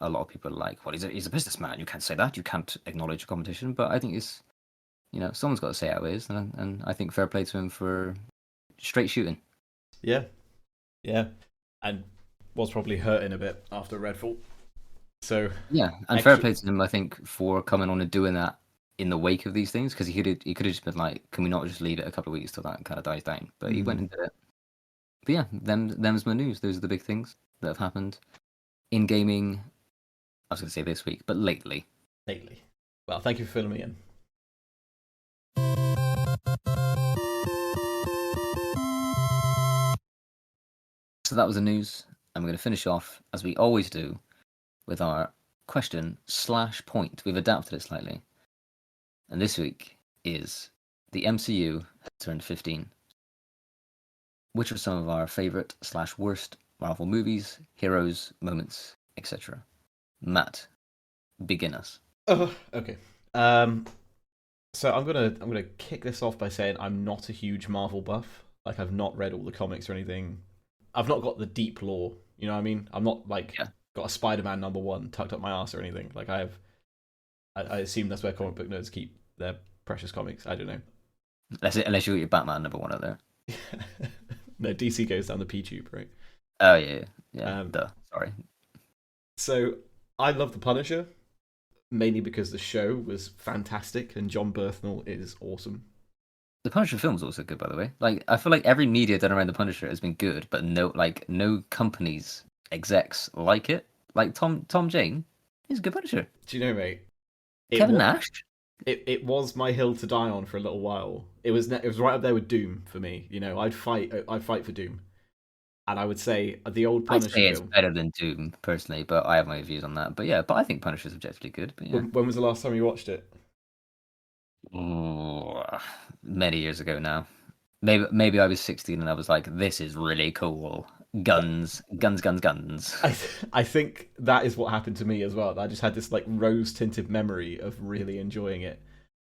S2: a lot of people are like, well, he's a businessman. You can't say that. You can't acknowledge competition. But I think it's, someone's got to say how it is, and I think fair play to him for straight shooting.
S1: Yeah, and was probably hurting a bit after Redfall. So
S2: yeah, and fair play to him, I think, for coming on and doing that in the wake of these things, because he could have just been like, can we not just leave it a couple of weeks till that kind of dies down? But he went and did it. But yeah, them's my news. Those are the big things that have happened in gaming. I was going to say this week, but lately.
S1: Well, thank you for filling me in.
S2: So that was the news, and we're going to finish off, as we always do, with our question/point. We've adapted it slightly. And this week is, the MCU has turned 15. Which are some of our favourite/worst Marvel movies, heroes, moments, etc.? Matt, begin us.
S1: Okay. So I'm gonna kick this off by saying I'm not a huge Marvel buff. Like, I've not read all the comics or anything. I've not got the deep lore. You know what I mean? I'm not got a Spider-Man #1 tucked up my ass or anything. Like, I assume that's where comic book nerds keep their precious comics. I don't know.
S2: Unless you got your Batman #1 out there.
S1: No, DC goes down the P tube, right?
S2: Oh yeah. Sorry.
S1: So I love The Punisher, mainly because the show was fantastic and John Bernthal is awesome.
S2: The Punisher film's also good, by the way. Like, I feel like every media done around The Punisher has been good, but no companies, execs like it. Like Tom Jane, he's a good Punisher.
S1: Do you know, mate?
S2: Kevin Nash.
S1: It was my hill to die on for a little while. It was right up there with Doom for me. I'd fight for Doom, and I would say the old Punisher.
S2: I'd say it's better than Doom personally, but I have my views on that. But yeah, I think Punisher's objectively good. But yeah.
S1: When was the last time you watched it?
S2: Oh, many years ago now. Maybe I was 16 and I was like, this is really cool. Guns.
S1: I think that is what happened to me as well. I just had this like rose-tinted memory of really enjoying it.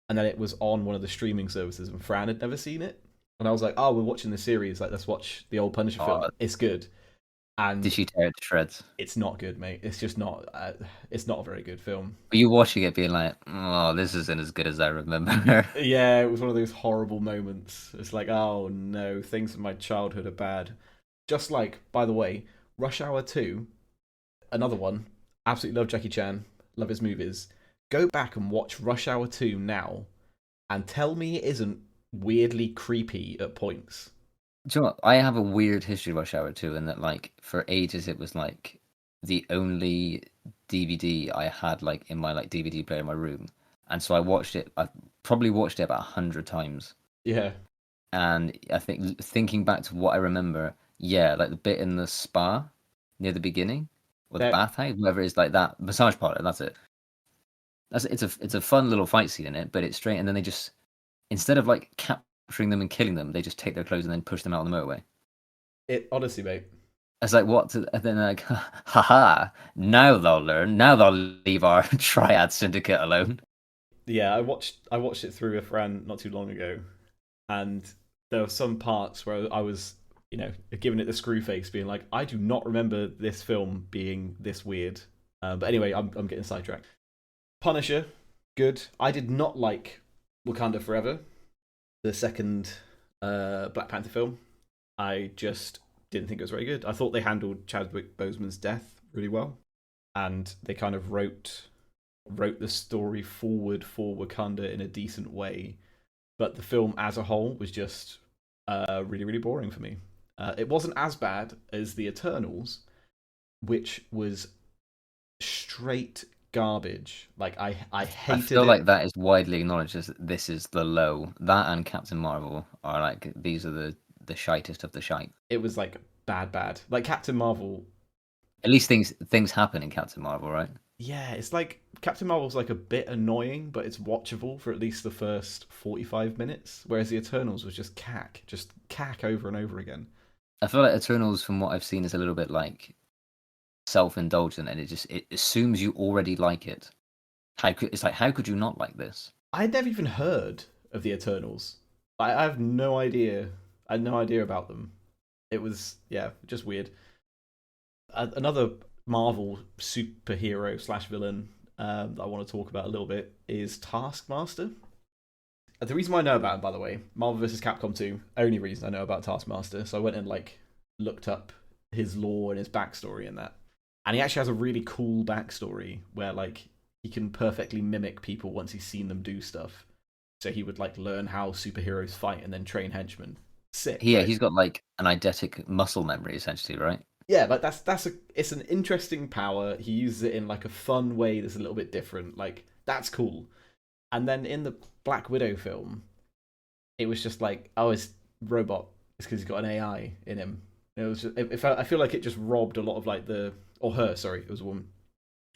S1: And then it was on one of the streaming services and Fran had never seen it. I and I was like, "Oh, we're watching the series. Like, let's watch the old Punisher film. It's good." And
S2: did she tear it to shreds?
S1: It's not good, mate. It's just not. It's not a very good film.
S2: Were you watching it, being like, "Oh, this isn't as good as I remember"?
S1: Yeah, it was one of those horrible moments. It's like, oh no, things from my childhood are bad. Just like, by the way, Rush Hour 2, another one. Absolutely love Jackie Chan. Love his movies. Go back and watch Rush Hour 2 now, and tell me it isn't weirdly creepy at points.
S2: Do you know what? I have a weird history of Rush Hour 2, in that, like, for ages it was like the only DVD I had, like, in my like DVD player in my room, and so I watched it. I probably watched it about 100 times.
S1: Yeah.
S2: And I think, thinking back to what I remember, yeah, like the bit in the spa near the beginning, or the bathhouse, whatever it is, like that massage parlor. That's it. It's a fun little fight scene in it, but it's straight, and then they just, instead of like capturing them and killing them, they just take their clothes and then push them out on the motorway.
S1: It honestly, mate.
S2: It's like, what? And then like, haha, now they'll learn. Now they'll leave our triad syndicate alone.
S1: Yeah, I watched it through a friend not too long ago, and there were some parts where I was, giving it the screw face, being like, I do not remember this film being this weird. But anyway, I'm getting sidetracked. Punisher, good. I did not like Wakanda Forever, the second Black Panther film. I just didn't think it was very good. I thought they handled Chadwick Boseman's death really well, and they kind of wrote the story forward for Wakanda in a decent way. But the film as a whole was just really, really boring for me. It wasn't as bad as The Eternals, which was straight garbage. Like, I hated it.
S2: I feel like that is widely acknowledged as this is the low. That and Captain Marvel are like, these are the shitest of the shite.
S1: It was like bad. Like Captain Marvel.
S2: At least things happen in Captain Marvel, right?
S1: Yeah, it's like Captain Marvel's like a bit annoying, but it's watchable for at least the first 45 minutes. Whereas the Eternals was just cack over and over again.
S2: I feel like Eternals, from what I've seen, is a little bit like self-indulgent, and it assumes you already like it. How could you not like this?
S1: I'd never even heard of the Eternals. I have no idea. I had no idea about them. It was, just weird. Another Marvel superhero / villain that I want to talk about a little bit is Taskmaster. The reason why I know about him, by the way, Marvel vs. Capcom 2, only reason I know about Taskmaster. So I went and looked up his lore and his backstory and that. And he actually has a really cool backstory where he can perfectly mimic people once he's seen them do stuff. So he would learn how superheroes fight and then train henchmen. Sick.
S2: Yeah,
S1: right?
S2: He's got an eidetic muscle memory, essentially, right?
S1: Yeah, it's an interesting power. He uses it in a fun way that's a little bit different. That's cool. And then in the Black Widow film, it was just it's robot. It's because he's got an AI in him. It was just, I feel like it just robbed a lot of it was a woman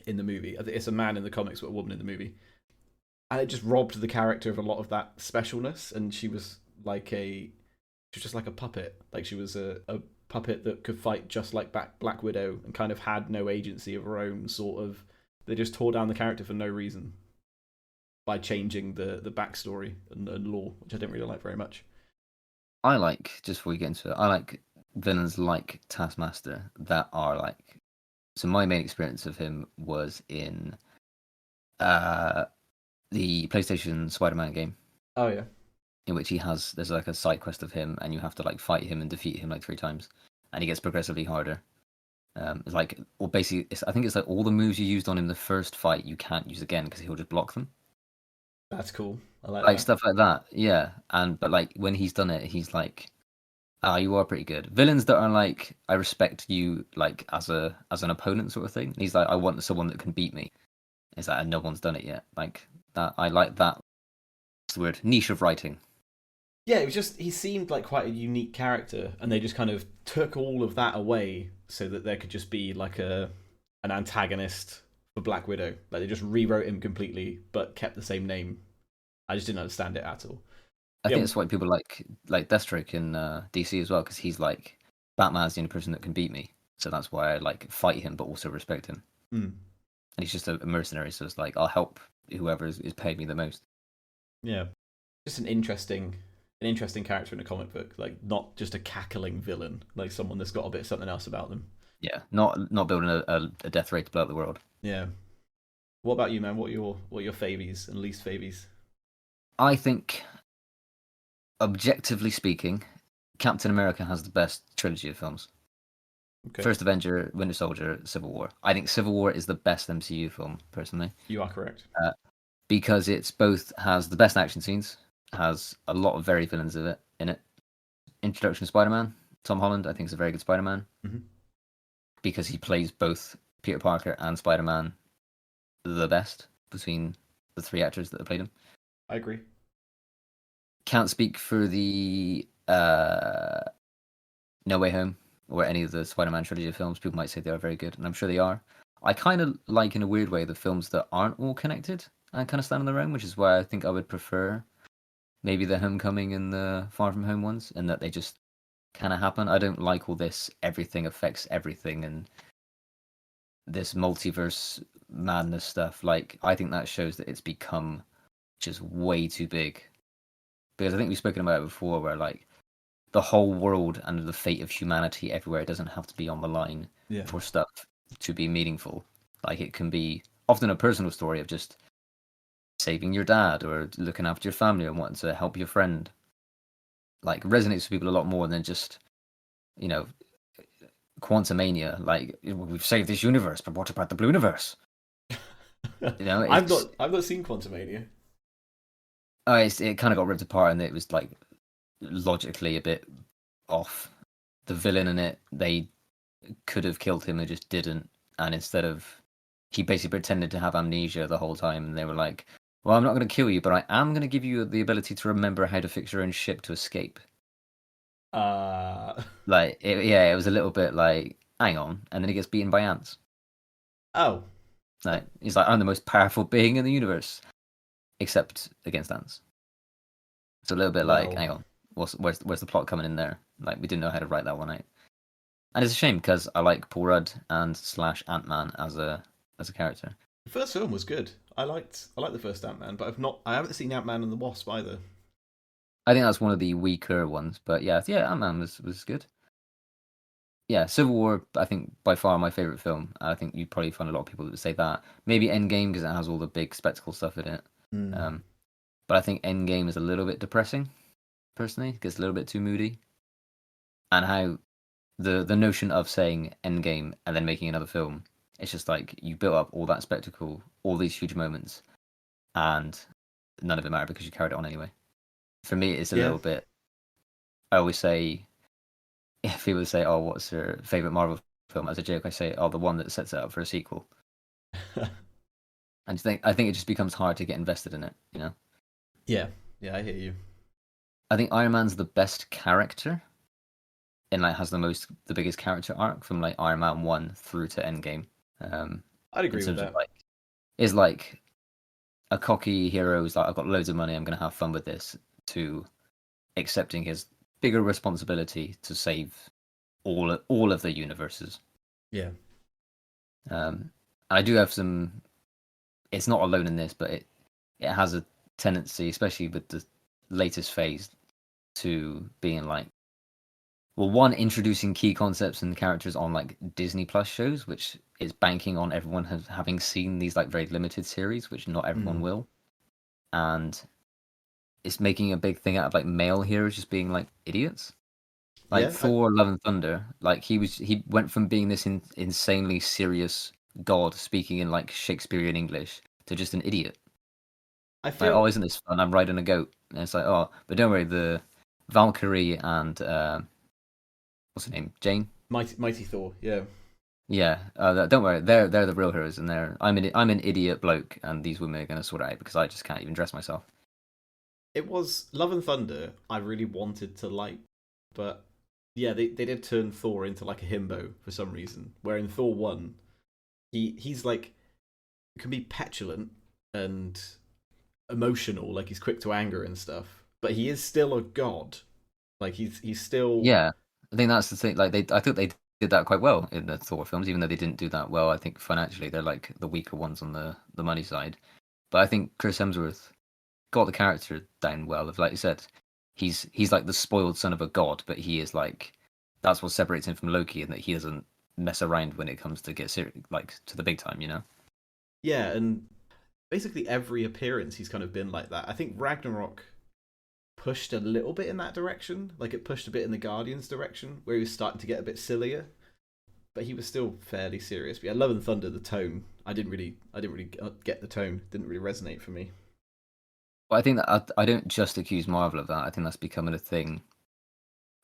S1: in the movie. It's a man in the comics, but a woman in the movie. And it just robbed the character of a lot of that specialness. And she was just like a puppet. She was a puppet that could fight just like Black Widow and kind of had no agency of her own, sort of. They just tore down the character for no reason by changing the backstory and lore, which I didn't really like very much.
S2: Just before we get into it, I like villains like Taskmaster that are so my main experience of him was in the PlayStation Spider-Man game.
S1: Oh yeah.
S2: In which there's a side quest of him, and you have to fight him and defeat him 3 times, and he gets progressively harder. It's I think it's all the moves you used on him the first fight you can't use again because he'll just block them.
S1: That's cool. I like that.
S2: Stuff like that. Yeah, but when he's done it, he's you are pretty good. Villains that are I respect you as an opponent sort of thing. He's I want someone that can beat me. It's and no one's done it yet. That I like that. What's the word? Niche of writing.
S1: Yeah, it was just he seemed like quite a unique character, and they just kind of took all of that away so that there could just be an antagonist for Black Widow. They just rewrote him completely, but kept the same name. I just didn't understand it at all.
S2: I think it's why people like Deathstroke in DC as well, because he's Batman's the only person that can beat me, so that's why I fight him but also respect him. And he's just a mercenary, so it's I'll help whoever is paid me the most.
S1: Yeah, just an interesting an interesting character in a comic book, like not just a cackling villain, like someone that's got a bit of something else about them.
S2: Yeah, not building a death ray to blow up the world.
S1: Yeah. What about you, man? What are your favies and least favies?
S2: I think, objectively speaking, Captain America has the best trilogy of films. Okay. First Avenger, Winter Soldier, Civil War. I think Civil War is the best MCU film, personally.
S1: You are correct.
S2: Because it's both has the best action scenes, has a lot of very villains in it. Introduction of Spider-Man, Tom Holland, I think is a very good Spider-Man. Mm-hmm. Because he plays both Peter Parker and Spider-Man the best between the three actors that have played him.
S1: I agree.
S2: Can't speak for the No Way Home or any of the Spider-Man trilogy of films. People might say they are very good, and I'm sure they are. I kind of like, in a weird way, the films that aren't all connected and kind of stand on their own, which is why I think I would prefer maybe the Homecoming and the Far From Home ones, and that they just kind of happen. I don't like all this everything affects everything and this multiverse madness stuff. Like, I think that shows that it's become just way too big. Because I think we've spoken about it before, where like the whole world and the fate of humanity everywhere doesn't have to be on the line for stuff to be meaningful. Like, it can be often a personal story of just saving your dad or looking after your family and wanting to help your friend. Like, resonates with people a lot more than just, you know, Quantumania. Like, we've saved this universe, but what about the Blue Universe?
S1: You know, I've not seen Quantumania.
S2: Oh, it kind of got ripped apart, and it was like logically a bit off. The villain in it, they could have killed him, they just didn't. And instead of, he basically pretended to have amnesia the whole time, and they were like, well, I'm not going to kill you, but I am going to give you the ability to remember how to fix your own ship to escape. Like, it was a little bit like, hang on, and then he gets beaten by ants.
S1: Oh.
S2: Like, he's like, I'm the most powerful being in the universe, except against ants. It's a little bit like, hang on, where's the plot coming in there? Like, we didn't know how to write that one out. And it's a shame, because I like Paul Rudd and / Ant-Man as a character.
S1: The first film was good. I liked the first Ant-Man, but I haven't seen Ant-Man and the Wasp either.
S2: I think that's one of the weaker ones, but yeah, Ant-Man was good. Yeah, Civil War, I think, by far my favourite film. I think you'd probably find a lot of people that would say that. Maybe Endgame, because it has all the big spectacle stuff in it. But I think Endgame is a little bit depressing, personally. It gets a little bit too moody. And how the notion of saying Endgame and then making another film, it's just like, you built up all that spectacle, all these huge moments, and none of it mattered because you carried it on anyway. For me, it's a little bit, I always say, if people say, oh, what's your favourite Marvel film? As a joke, I say, oh, the one that sets it up for a sequel. And I think it just becomes hard to get invested in it, you know?
S1: Yeah, I hear you.
S2: I think Iron Man's the best character, and like has the biggest character arc from like Iron Man 1 through to Endgame.
S1: I'd agree with that.
S2: Like, is like a cocky hero who's like, I've got loads of money, I'm going to have fun with this, to accepting his bigger responsibility to save all of the universes.
S1: Yeah.
S2: I do have some. It's not alone in this, but it has a tendency, especially with the latest phase, to being like, well, one, introducing key concepts and characters on like Disney Plus shows, which is banking on everyone having seen these like very limited series, which not everyone will, and it's making a big thing out of like male heroes just being like idiots. Like Thor: Love and Thunder, like he went from being this insanely serious god speaking in like Shakespearean English to just an idiot. I feel like, oh, isn't this fun? I'm riding a goat, and it's like, oh, but don't worry, the Valkyrie and what's her name, Jane,
S1: Mighty Thor, yeah.
S2: Don't worry, they're the real heroes, and I'm an idiot bloke, and these women are going to sort it out because I just can't even dress myself.
S1: It was Love and Thunder I really wanted to like, but yeah, they did turn Thor into like a himbo for some reason. Where in Thor 1, he's like, can be petulant and emotional, like he's quick to anger and stuff, but he is still a god. Like he's still.
S2: Yeah, I think that's the thing. Like I thought they did that quite well in the Thor films, even though they didn't do that well. I think financially they're like the weaker ones on the money side. But I think Chris Hemsworth got the character down well. Like you said, he's like the spoiled son of a god, but he is like that's what separates him from Loki, and that he doesn't mess around when it comes to get serious, like to the big time, you know?
S1: Yeah, and basically every appearance he's kind of been like that. I think Ragnarok pushed a little bit in that direction, like it pushed a bit in the Guardians direction, where he was starting to get a bit sillier, but he was still fairly serious. But yeah, Love and Thunder, the tone, I didn't really get the tone. Didn't really resonate for me.
S2: Well, I think that I don't just accuse Marvel of that. I think that's becoming a thing.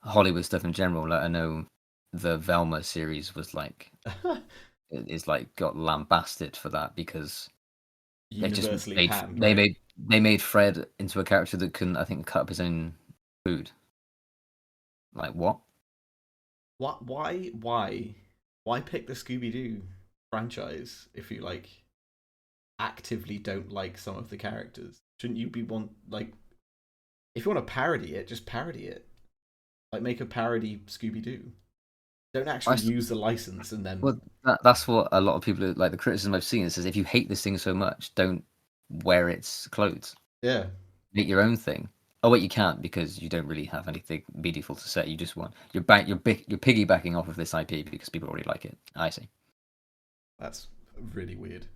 S2: Hollywood stuff in general. Like I know the Velma series was like is like got lambasted for that because
S1: Universally
S2: they
S1: panned,
S2: they made Fred into a character that couldn't, I think, cut up his own food. Like what?
S1: What? Why pick the Scooby Doo franchise if you like actively don't like some of the characters? Shouldn't you be if you want to parody it, just parody it. Like make a parody Scooby Doo. Don't actually use the license and then.
S2: Well, that's what a lot of people like. The criticism I've seen is if you hate this thing so much, don't wear its clothes.
S1: Yeah.
S2: Make your own thing. Oh wait, you can't because you don't really have anything meaningful to say. You just want you're piggybacking off of this IP because people already like it. I see.
S1: That's really weird.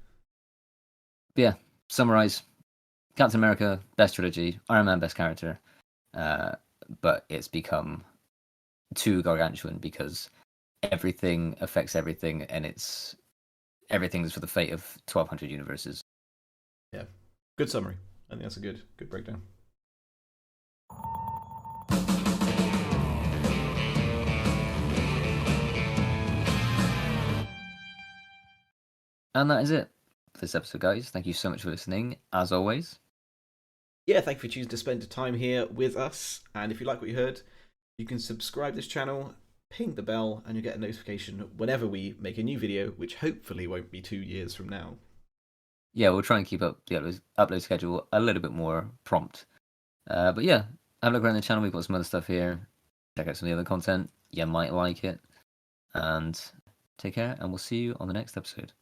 S2: But yeah, summarize. Captain America, best trilogy. Iron Man, best character. But it's become too gargantuan because everything affects everything, and everything is for the fate of 1,200 universes.
S1: Yeah, good summary. I think that's a good breakdown.
S2: And that is it for this episode, guys. Thank you so much for listening, as always.
S1: Yeah, thank you for choosing to spend time here with us. And if you like what you heard, you can subscribe to this channel, ping the bell, and you'll get a notification whenever we make a new video, which hopefully won't be 2 years from now.
S2: Yeah, we'll try and keep up the upload schedule a little bit more prompt. But yeah, have a look around the channel. We've got some other stuff here. Check out some of the other content. You might like it. And take care, and we'll see you on the next episode.